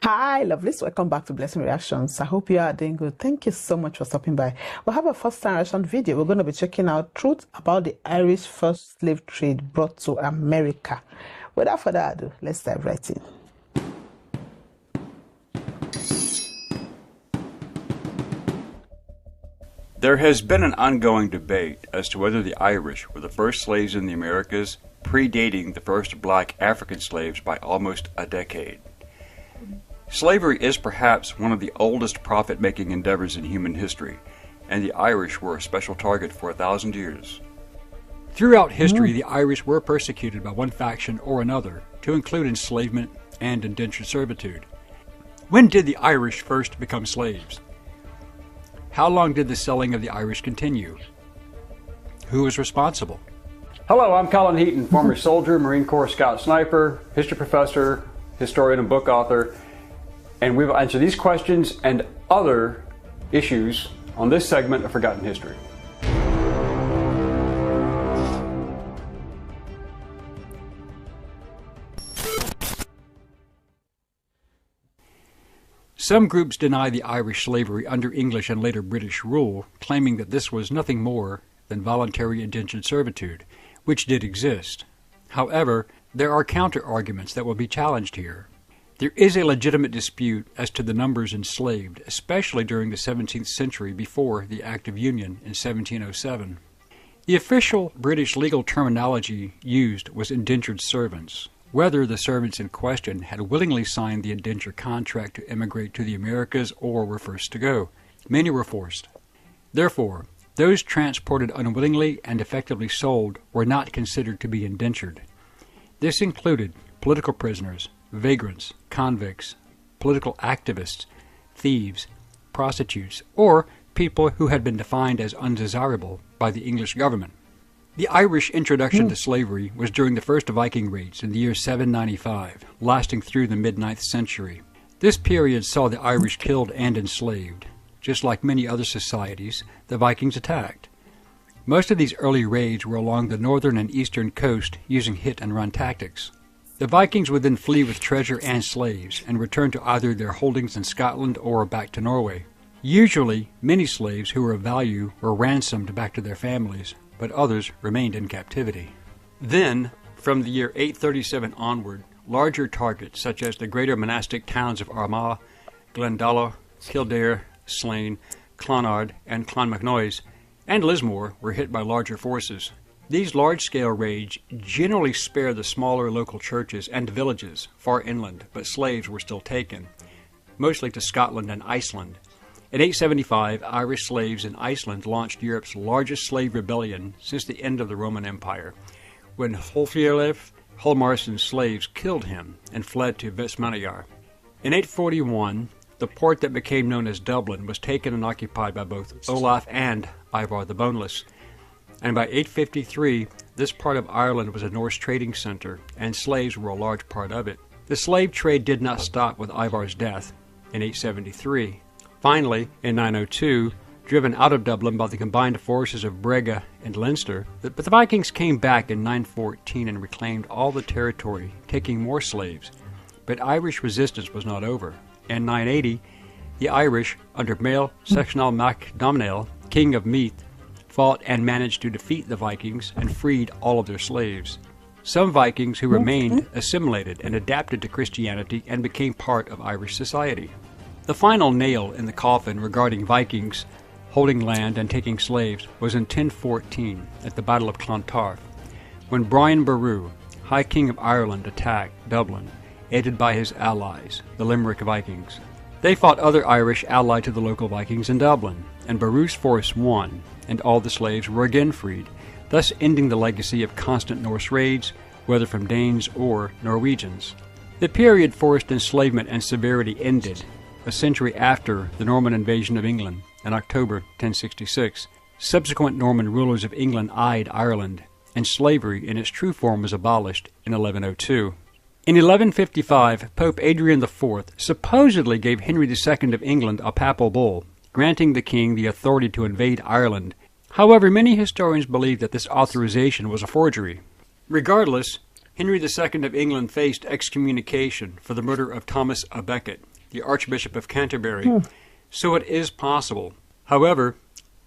Hi, lovelies. Welcome back to Blessing Reactions. I hope you are doing good. Thank you so much for stopping by. We have a first time reaction video. We're going to be checking out truth about the Irish first slave trade brought to America. Without further ado, let's dive right in. There has been an ongoing debate as to whether the Irish were the first slaves in the Americas, predating the first black African slaves by almost a decade. Slavery is perhaps one of the oldest profit-making endeavors in human history, and the Irish were a special target for 1,000 years. Throughout history, the Irish were persecuted by one faction or another, to include enslavement and indentured servitude. When did the Irish first become slaves? How long did the selling of the Irish continue? Who was responsible? Hello, I'm Colin Heaton, former soldier, Marine Corps scout sniper, history professor, historian and book author, and we've answered these questions and other issues on this segment of Forgotten History. Some groups deny the Irish slavery under English and later British rule, claiming that this was nothing more than voluntary indentured servitude, which did exist. However, there are counter-arguments that will be challenged here. There is a legitimate dispute as to the numbers enslaved, especially during the 17th century before the Act of Union in 1707. The official British legal terminology used was indentured servants. Whether the servants in question had willingly signed the indenture contract to emigrate to the Americas or were first to go. Many were forced. Therefore, those transported unwillingly and effectively sold were not considered to be indentured. This included political prisoners, vagrants, convicts, political activists, thieves, prostitutes, or people who had been defined as undesirable by the English government. The Irish introduction to slavery was during the first Viking raids in the year 795, lasting through the mid-9th century. This period saw the Irish killed and enslaved. Just like many other societies, the Vikings attacked. Most of these early raids were along the northern and eastern coast using hit-and-run tactics. The Vikings would then flee with treasure and slaves and return to either their holdings in Scotland or back to Norway. Usually, many slaves who were of value were ransomed back to their families, but others remained in captivity. Then, from the year 837 onward, larger targets such as the greater monastic towns of Armagh, Glendalough, Kildare, Slane, Clonard, and Clonmacnoise, and Lismore were hit by larger forces. These large-scale raids generally spared the smaller local churches and villages far inland, but slaves were still taken, mostly to Scotland and Iceland. In 875, Irish slaves in Iceland launched Europe's largest slave rebellion since the end of the Roman Empire, when Hrólfr Hólmarsson's slaves killed him and fled to Vestmannaeyjar. In 841, the port that became known as Dublin was taken and occupied by both Olaf and Ivar the Boneless. And by 853, this part of Ireland was a Norse trading center, and slaves were a large part of it. The slave trade did not stop with Ivar's death in 873. Finally, in 902, driven out of Dublin by the combined forces of Brega and Leinster, but the Vikings came back in 914 and reclaimed all the territory, taking more slaves. But Irish resistance was not over. In 980, the Irish, under Mael Sechnal Mac Domhnall, king of Meath, fought and managed to defeat the Vikings and freed all of their slaves. Some Vikings who remained assimilated and adapted to Christianity and became part of Irish society. The final nail in the coffin regarding Vikings holding land and taking slaves was in 1014 at the Battle of Clontarf, when Brian Boru, High King of Ireland, attacked Dublin, aided by his allies, the Limerick Vikings. They fought other Irish allied to the local Vikings in Dublin, and Boru's force won, and all the slaves were again freed, thus ending the legacy of constant Norse raids, whether from Danes or Norwegians. The period forced enslavement and severity ended a century after the Norman invasion of England in October 1066. Subsequent Norman rulers of England eyed Ireland, and slavery in its true form was abolished in 1102. In 1155, Pope Adrian IV supposedly gave Henry II of England a papal bull, granting the king the authority to invade Ireland. However, many historians believe that this authorization was a forgery. Regardless, Henry II of England faced excommunication for the murder of Thomas à Becket, the Archbishop of Canterbury, so it is possible. However,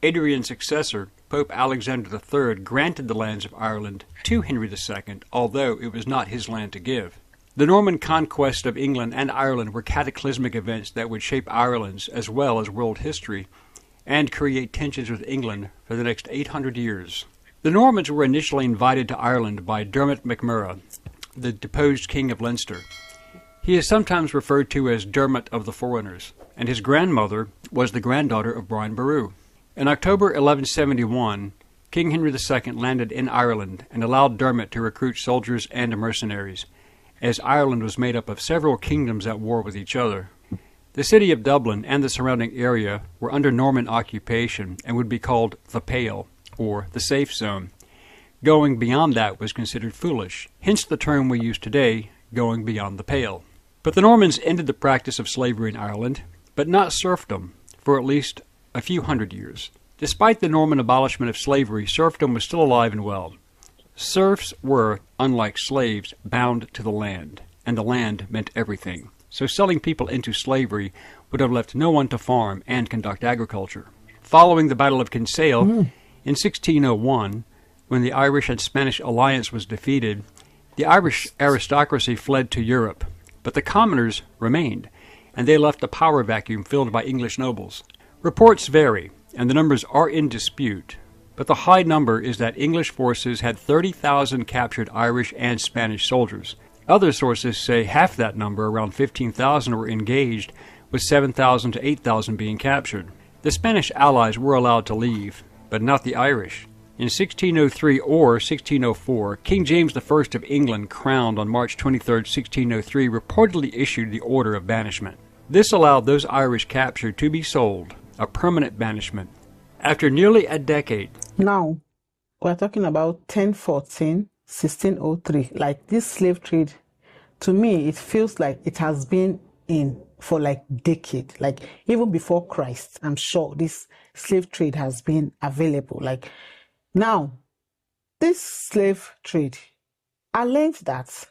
Adrian's successor, Pope Alexander III, granted the lands of Ireland to Henry II, although it was not his land to give. The Norman conquest of England and Ireland were cataclysmic events that would shape Ireland's as well as world history and create tensions with England for the next 800 years. The Normans were initially invited to Ireland by Dermot MacMurrough, the deposed King of Leinster. He is sometimes referred to as Dermot of the Foreigners, and his grandmother was the granddaughter of Brian Boru. In October 1171, King Henry II landed in Ireland and allowed Dermot to recruit soldiers and mercenaries, as Ireland was made up of several kingdoms at war with each other. The city of Dublin and the surrounding area were under Norman occupation and would be called the Pale, or the safe zone. Going beyond that was considered foolish, hence the term we use today, going beyond the pale. But the Normans ended the practice of slavery in Ireland, but not serfdom, for at least a few hundred years. Despite the Norman abolishment of slavery, serfdom was still alive and well. Serfs were, unlike slaves, bound to the land, and the land meant everything. So selling people into slavery would have left no one to farm and conduct agriculture. Following the Battle of Kinsale, in 1601, when the Irish and Spanish alliance was defeated, the Irish aristocracy fled to Europe, but the commoners remained, and they left a power vacuum filled by English nobles. Reports vary, and the numbers are in dispute, but the high number is that English forces had 30,000 captured Irish and Spanish soldiers. Other sources say half that number, around 15,000, were engaged, with 7,000 to 8,000 being captured. The Spanish allies were allowed to leave, but not the Irish. In 1603 or 1604, King James I of England, crowned on March 23, 1603, reportedly issued the order of banishment. This allowed those Irish captured to be sold, a permanent banishment, after nearly a decade. Now, we're talking about 1014, 1603. Like this slave trade, to me, it feels like it has been in for like decades. Like even before Christ, I'm sure this slave trade has been available. Like now, this slave trade, I learned that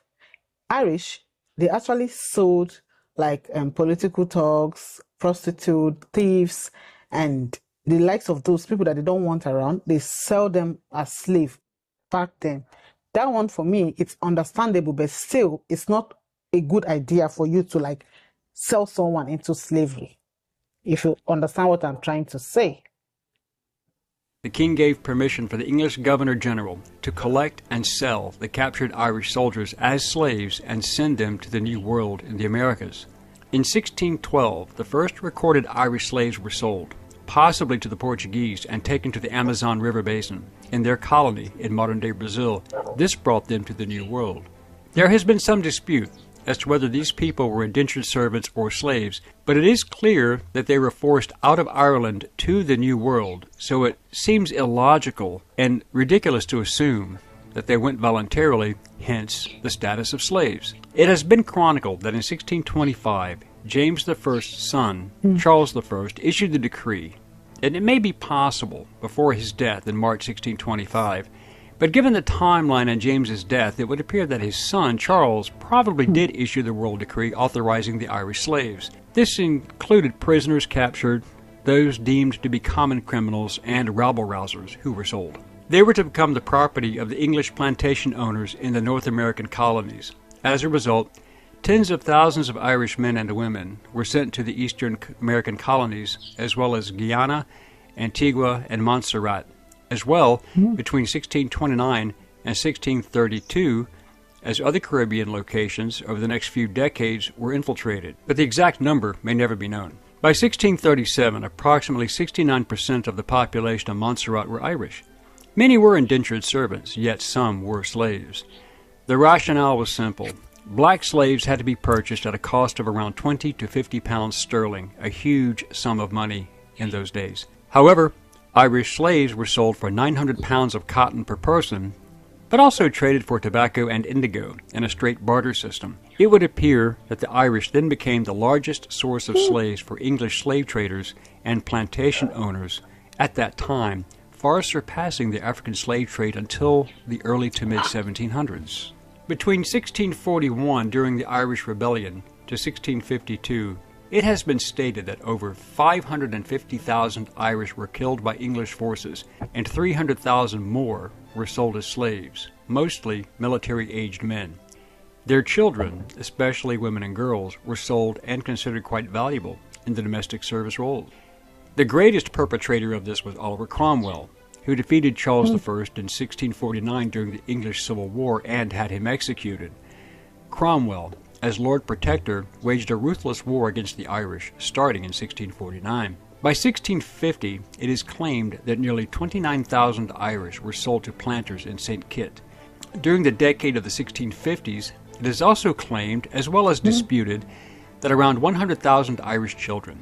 Irish, they actually sold like political thugs, prostitutes, thieves, and the likes of those people that they don't want around. They sell them as slave back then. That one, for me, it's understandable, but still, it's not a good idea for you to like sell someone into slavery, if you understand what I'm trying to say. The king gave permission for the English Governor-General to collect and sell the captured Irish soldiers as slaves and send them to the New World in the Americas. In 1612, the first recorded Irish slaves were sold, possibly to the Portuguese, and taken to the Amazon River Basin, in their colony in modern-day Brazil. This brought them to the New World. There has been some dispute as to whether these people were indentured servants or slaves, but it is clear that they were forced out of Ireland to the New World, so it seems illogical and ridiculous to assume that they went voluntarily, hence the status of slaves. It has been chronicled that in 1625, James I's son, Charles I, issued the decree, and it may be possible before his death in March 1625, but given the timeline on James's death, it would appear that his son, Charles, probably did issue the royal decree authorizing the Irish slaves. This included prisoners captured, those deemed to be common criminals, and rabble-rousers who were sold. They were to become the property of the English plantation owners in the North American colonies. As a result, tens of thousands of Irish men and women were sent to the Eastern American colonies, as well as Guyana, Antigua, and Montserrat. As well, between 1629 and 1632, as other Caribbean locations over the next few decades were infiltrated, but the exact number may never be known. By 1637, approximately 69% of the population of Montserrat were Irish. Many were indentured servants, yet some were slaves. The rationale was simple. Black slaves had to be purchased at a cost of around 20 to 50 pounds sterling, a huge sum of money in those days. However, Irish slaves were sold for 900 pounds of cotton per person, but also traded for tobacco and indigo in a straight barter system. It would appear that the Irish then became the largest source of slaves for English slave traders and plantation owners at that time, far surpassing the African slave trade until the early to mid-1700s. Between 1641, during the Irish Rebellion, to 1652, It has been stated that over 550,000 Irish were killed by English forces and 300,000 more were sold as slaves, mostly military-aged men. Their children, especially women and girls, were sold and considered quite valuable in the domestic service roles. The greatest perpetrator of this was Oliver Cromwell, who defeated Charles I in 1649 during the English Civil War and had him executed. Cromwell, as Lord Protector, waged a ruthless war against the Irish, starting in 1649. By 1650, it is claimed that nearly 29,000 Irish were sold to planters in St. Kitts. During the decade of the 1650s, it is also claimed, as well as disputed, that around 100,000 Irish children,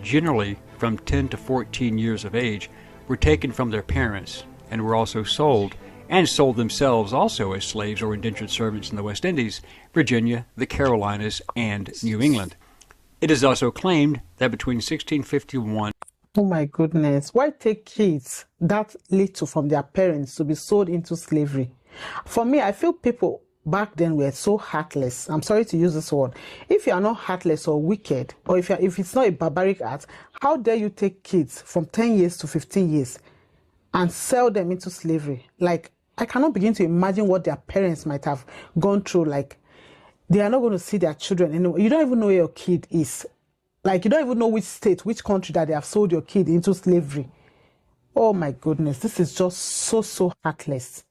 generally from 10 to 14 years of age, were taken from their parents and were also sold, and sold themselves also as slaves or indentured servants in the West Indies, Virginia, the Carolinas, and New England. It is also claimed that between 1651... Oh my goodness, why take kids that little from their parents to be sold into slavery? For me, I feel people back then were so heartless. I'm sorry to use this word. If you are not heartless or wicked, or if it's not a barbaric act, how dare you take kids from 10 years to 15 years and sell them into slavery? Like, I cannot begin to imagine what their parents might have gone through. Like, they are not going to see their children anymore. You don't even know where your kid is. Like, you don't even know which state, which country that they have sold your kid into slavery. Oh my goodness, this is just so heartless.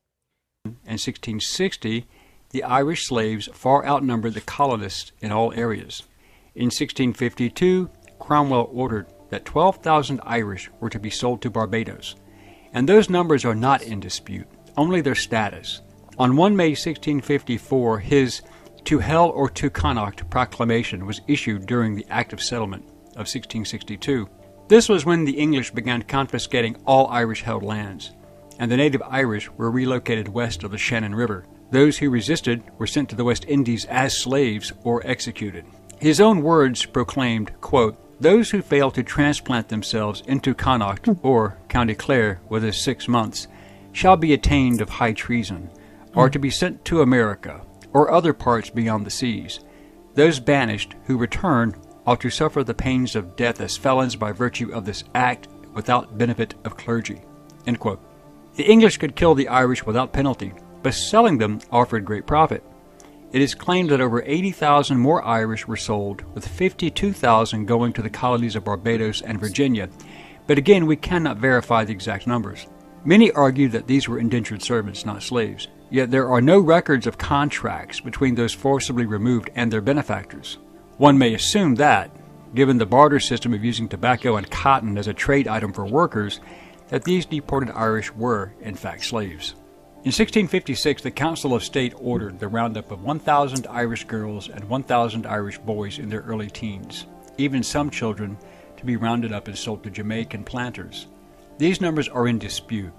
In 1660, the Irish slaves far outnumbered the colonists in all areas. In 1652, Cromwell ordered that 12,000 Irish were to be sold to Barbados, and those numbers are not in dispute, only their status. On 1 May 1654, his "To Hell or to Connaught" proclamation was issued during the Act of Settlement of 1662. This was when the English began confiscating all Irish-held lands, and the native Irish were relocated west of the Shannon River. Those who resisted were sent to the West Indies as slaves or executed. His own words proclaimed, quote, "Those who fail to transplant themselves into Connaught or County Clare within 6 months shall be attainted of high treason, or to be sent to America, or other parts beyond the seas. Those banished who return ought to suffer the pains of death as felons by virtue of this act without benefit of clergy." End quote. The English could kill the Irish without penalty, but selling them offered great profit. It is claimed that over 80,000 more Irish were sold, with 52,000 going to the colonies of Barbados and Virginia, but again we cannot verify the exact numbers. Many argue that these were indentured servants, not slaves, yet there are no records of contracts between those forcibly removed and their benefactors. One may assume that, given the barter system of using tobacco and cotton as a trade item for workers, that these deported Irish were, in fact, slaves. In 1656, the Council of State ordered the roundup of 1,000 Irish girls and 1,000 Irish boys in their early teens, even some children to be rounded up and sold to Jamaican planters. These numbers are in dispute,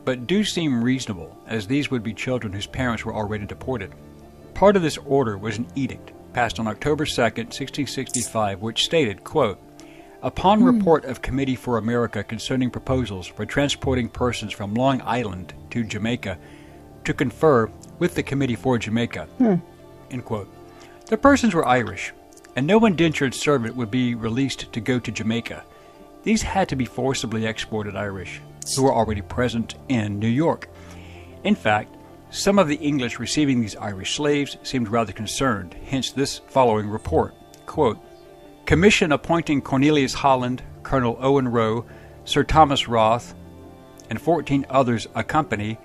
but do seem reasonable, as these would be children whose parents were already deported. Part of this order was an edict passed on October 2, 1665, which stated, quote, "Upon report of Committee for America concerning proposals for transporting persons from Long Island to Jamaica to confer with the Committee for Jamaica," end quote. The persons were Irish, and no indentured servant would be released to go to Jamaica. These had to be forcibly exported Irish, who were already present in New York. In fact, some of the English receiving these Irish slaves seemed rather concerned, hence this following report, quote, "Commission appointing Cornelius Holland, Colonel Owen Roe, Sir Thomas Roth, and 14 others accompany,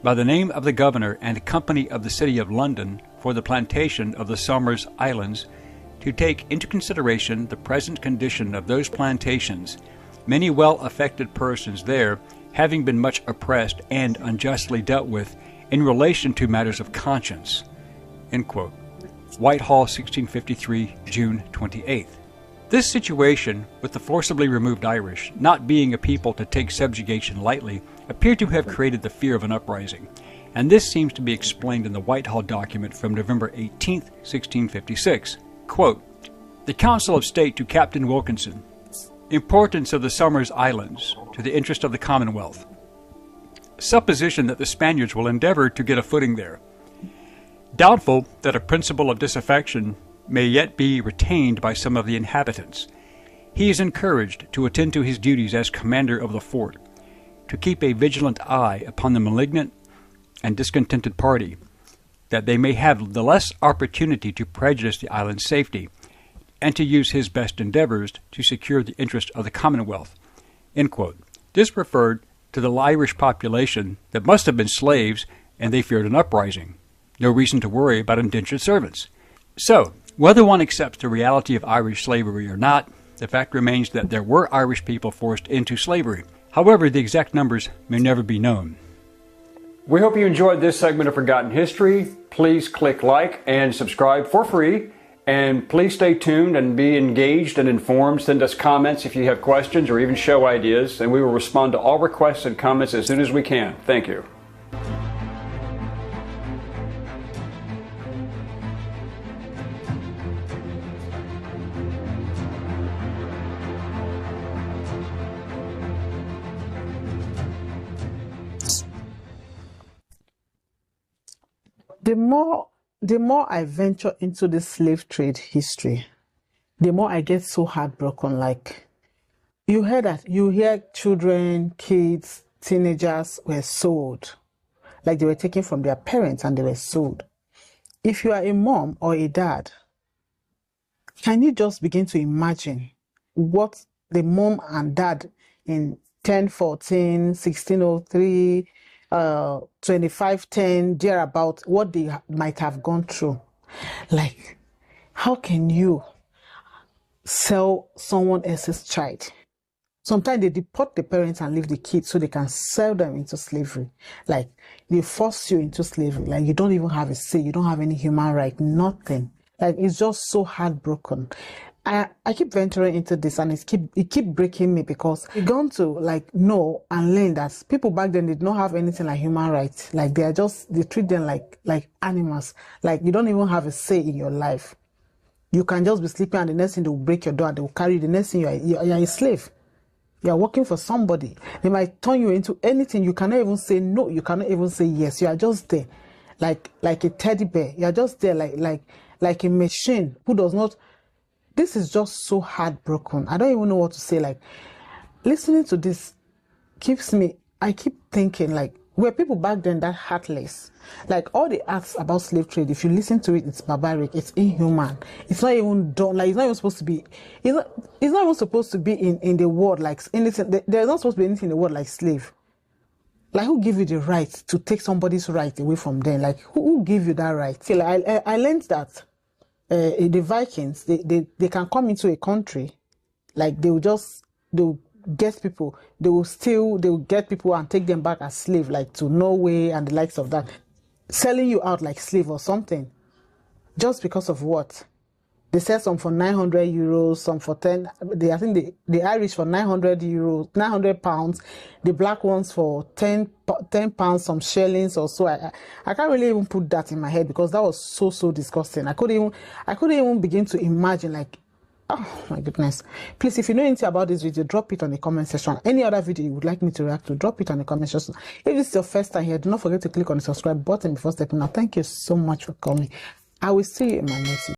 by the name of the Governor and Company of the City of London, for the plantation of the Somers Islands, to take into consideration the present condition of those plantations, many well-affected persons there having been much oppressed and unjustly dealt with in relation to matters of conscience." End quote. Whitehall, 1653, June 28th. This situation, with the forcibly removed Irish not being a people to take subjugation lightly, appeared to have created the fear of an uprising, and this seems to be explained in the Whitehall document from November 18, 1656. Quote, "The Council of State to Captain Wilkinson. Importance of the Somers Islands to the interest of the Commonwealth. Supposition that the Spaniards will endeavor to get a footing there. Doubtful that a principle of disaffection may yet be retained by some of the inhabitants. He is encouraged to attend to his duties as commander of the fort, to keep a vigilant eye upon the malignant and discontented party, that they may have the less opportunity to prejudice the island's safety, and to use his best endeavors to secure the interest of the Commonwealth." End quote. This referred to the Irish population that must have been slaves, and they feared an uprising. No reason to worry about indentured servants. So, whether one accepts the reality of Irish slavery or not, the fact remains that there were Irish people forced into slavery. However, the exact numbers may never be known. We hope you enjoyed this segment of Forgotten History. Please click like and subscribe for free. And please stay tuned and be engaged and informed. Send us comments if you have questions or even show ideas, and we will respond to all requests and comments as soon as we can. Thank you. The more I venture into the slave trade history, the more I get so heartbroken. Like, you hear children, kids, teenagers were sold. Like, they were taken from their parents and they were sold. If you are a mom or a dad, can you just begin to imagine what the mom and dad in 1014, 1603, 2510, thereabout, what they might have gone through? Like, how can you sell someone else's child? Sometimes they deport the parents and leave the kids so they can sell them into slavery. Like, they force you into slavery. Like, you don't even have a say. You don't have any human right, nothing. Like, it's just so heartbroken. I keep venturing into this, and it keep breaking me, because we're going to like know and learn that people back then did not have anything like human rights. Like, they treat them like animals. Like, you don't even have a say in your life. You can just be sleeping, and the next thing they will break your door and they will carry you. The next thing you're a slave. You are working for somebody. They might turn you into anything. You cannot even say no. You cannot even say yes. You are just there, like a teddy bear. You are just there, like a machine who does not. This is just so heartbroken. I don't even know what to say. Like, listening to this I keep thinking, like, were people back then that heartless? Like, all the acts about slave trade, if you listen to it, it's barbaric, it's inhuman. It's not even done, like, it's not even supposed to be, it's not even supposed to be in the world, like, anything. There's not supposed to be anything in the world like slave. Like, who give you the right to take somebody's right away from them? Like, who give you that right? See, like, I learned that the Vikings, they can come into a country, like, they'll get people, they will get people and take them back as slave, like to Norway and the likes of that, selling you out like slave or something, just because of what? They sell some for 900 euros, some for 10. I think the Irish for 900 euros, 900 pounds. The black ones for 10 pounds, some shillings or so. I can't really even put that in my head, because that was so disgusting. I couldn't even begin to imagine, like, oh my goodness. Please, if you know anything about this video, drop it on the comment section. Any other video you would like me to react to, drop it on the comment section. If this is your first time here, do not forget to click on the subscribe button before stepping out. Thank you so much for coming. I will see you in my next video.